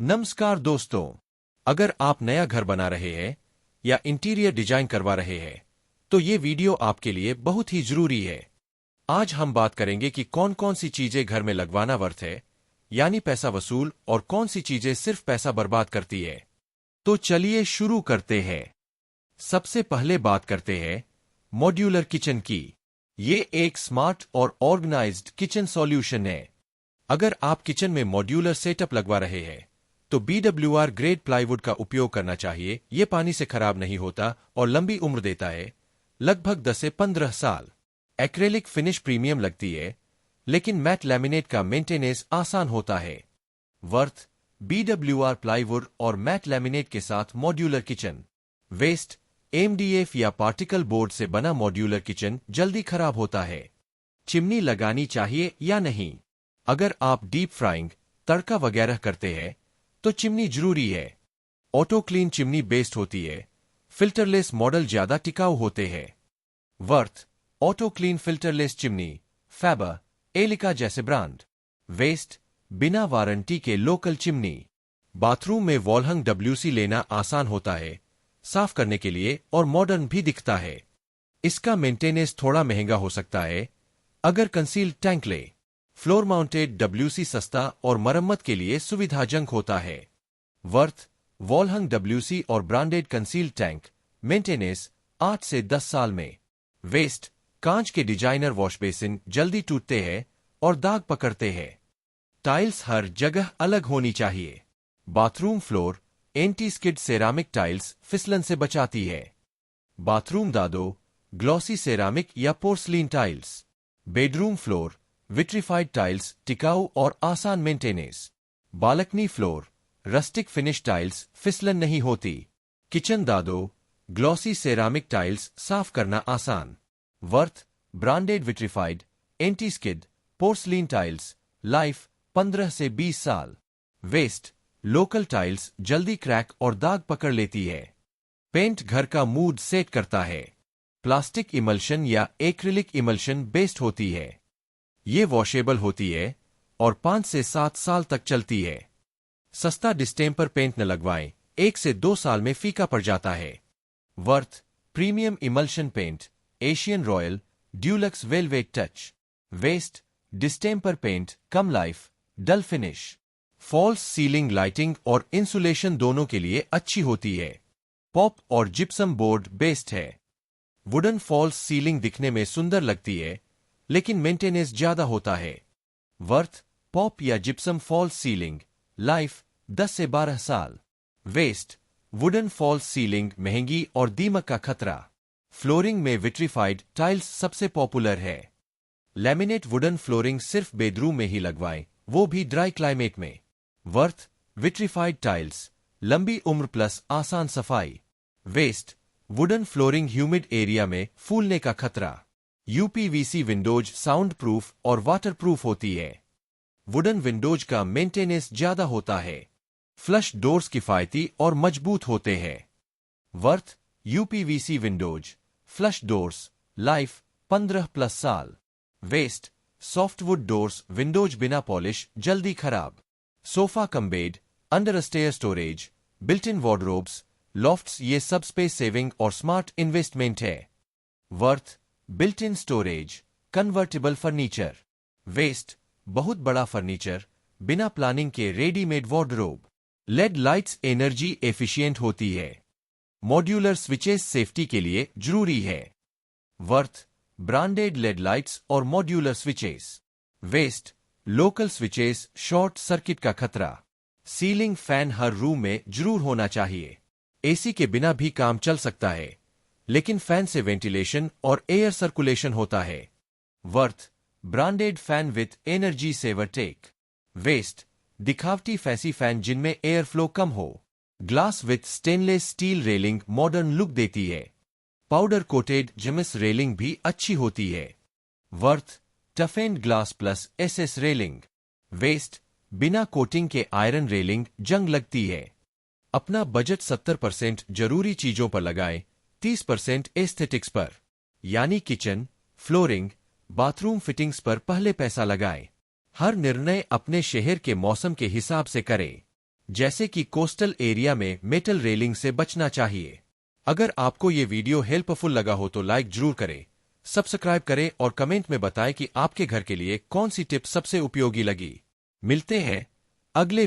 नमस्कार दोस्तों, अगर आप नया घर बना रहे हैं या इंटीरियर डिजाइन करवा रहे हैं तो ये वीडियो आपके लिए बहुत ही जरूरी है। आज हम बात करेंगे कि कौन कौन सी चीजें घर में लगवाना वर्थ है, यानी पैसा वसूल, और कौन सी चीजें सिर्फ पैसा बर्बाद करती है। तो चलिए शुरू करते हैं। सबसे पहले बात करते हैं मॉड्यूलर किचन की। ये एक स्मार्ट और ऑर्गेनाइज्ड किचन सॉल्यूशन है। अगर आप किचन में मॉड्यूलर सेटअप लगवा रहे हैं तो BWR ग्रेड प्लाईवुड का उपयोग करना चाहिए। ये पानी से खराब नहीं होता और लंबी उम्र देता है, लगभग 10 से 15 साल। एक्रेलिक फिनिश प्रीमियम लगती है, लेकिन मैट लैमिनेट का मेंटेनेंस आसान होता है। वर्थ BWR प्लाईवुड और मैट लैमिनेट के साथ मॉड्यूलर किचन। वेस्ट MDF या पार्टिकल बोर्ड से बना मॉड्यूलर किचन जल्दी खराब होता है। चिमनी लगानी चाहिए या नहीं? अगर आप डीप फ्राइंग, तड़का वगैरह करते हैं तो चिमनी जरूरी है। ऑटो क्लीन चिमनी बेस्ड होती है। फिल्टरलेस मॉडल ज्यादा टिकाऊ होते हैं। Worth auto clean filterless chimney, fibre, Elika जैसे ब्रांड। वेस्ट बिना वारंटी के लोकल चिमनी। बाथरूम में वॉलहंग WC लेना आसान होता है साफ करने के लिए और मॉडर्न भी दिखता है। इसका मेंटेनेंस थोड़ा महंगा हो सकता है अगर कंसील्ड टैंक ले। फ्लोर माउंटेड WC सस्ता और मरम्मत के लिए सुविधाजनक होता है। वर्थ वॉलहंग WC और ब्रांडेड कंसील्ड टैंक, मेंटेनेंस 8 से 10 साल में। वेस्ट कांच के डिजाइनर वॉश बेसिन जल्दी टूटते हैं और दाग पकड़ते हैं। टाइल्स हर जगह अलग होनी चाहिए। Bathroom floor anti skid ceramic tiles फिसलन से बचाती है। बाथरूम दादो ग्लॉसी सेरामिक या porcelain tiles. Bedroom floor vitrified tiles, टिकाऊ और आसान maintenance. Balcony floor rustic finish tiles, फिसलन नहीं होती। किचन दादो ग्लॉसी सेरामिक टाइल्स, साफ करना आसान। Worth branded vitrified anti skid porcelain tiles, life 15 से 20 साल। वेस्ट लोकल टाइल्स जल्दी क्रैक और दाग पकड़ लेती है। पेंट घर का मूड सेट करता है। प्लास्टिक इमल्शन या एक्रिलिक इमल्शन बेस्ड होती है। ये वॉशेबल होती है और 5 से 7 साल तक चलती है। सस्ता डिस्टेम्पर पेंट न लगवाएं, 1 से 2 साल में फीका पड़ जाता है। Worth premium emulsion paint, Asian royal Dulux velvet touch. Waste distemper paint, कम life, dull finish. False ceiling lighting और इंसुलेशन दोनों के लिए अच्छी होती है। पॉप और जिप्सम बोर्ड बेस्ड है। वुडन फॉल्स सीलिंग दिखने में सुंदर लगती है, लेकिन मेंटेनेंस ज्यादा होता है। वर्थ पॉप या जिप्सम फॉल्स सीलिंग, लाइफ 10 से 12 साल। वेस्ट वुडन फॉल्स सीलिंग महंगी और दीमक का खतरा। फ्लोरिंग में विट्रीफाइड टाइल्स सबसे पॉपुलर है। लैमिनेट वुडन फ्लोरिंग सिर्फ बेडरूम में ही लगवाएं, वो भी ड्राई क्लाइमेट में। वर्थ विट्रीफाइड टाइल्स, लंबी उम्र प्लस आसान सफाई। Waste wooden flooring humid area में फूलने का खतरा। UPVC विंडोज साउंड प्रूफ और वाटर प्रूफ होती है। वुडन विंडोज का मेंटेनेंस ज्यादा होता है। फ्लश डोर्स किफायती और मजबूत होते हैं। Worth UPVC windows, flush doors, life 15+ साल। वेस्ट सॉफ्टवुड डोर्स विंडोज बिना पॉलिश जल्दी खराब। Sofa cum bed, under stair storage, built in wardrobes, lofts, ये सब स्पेस सेविंग और स्मार्ट इन्वेस्टमेंट है। Worth built in storage, convertible furniture. Waste बहुत बड़ा फर्नीचर, बिना प्लानिंग के readymade wardrobe. LED lights energy efficient होती है। मॉड्यूलर स्विचेस सेफ्टी के लिए जरूरी है। वर्थ ब्रांडेड LED लाइट्स और modular switches. Waste local switches, short circuit का खतरा। सीलिंग फैन हर रूम में जरूर होना चाहिए। AC के बिना भी काम चल सकता है, लेकिन फैन से वेंटिलेशन और एयर सर्कुलेशन होता है। Worth branded fan with energy saver tech. Waste दिखावटी फैंसी फैन जिनमें एयर फ्लो कम हो। Glass with stainless steel railing modern look देती है। पाउडर कोटेड जिमिस रेलिंग भी अच्छी होती है। Worth toughened glass plus SS railing. Waste बिना कोटिंग के आयरन रेलिंग जंग लगती है। अपना बजट 70% जरूरी चीजों पर लगाएं, 30% एस्थेटिक्स पर, यानी किचन, फ्लोरिंग, बाथरूम फिटिंग्स पर पहले पैसा लगाएं। हर निर्णय अपने शहर के मौसम के हिसाब से करें। जैसे कि कोस्टल एरिया में मेटल रेलिंग से बचना चाहिए। अगर आपको ये वीडियो हेल्पफुल लगा हो तो लाइक जरूर करें, सब्सक्राइब करें और कमेंट में बताएं कि आपके घर के लिए कौन सी टिप सबसे उपयोगी लगी। मिलते हैं अगले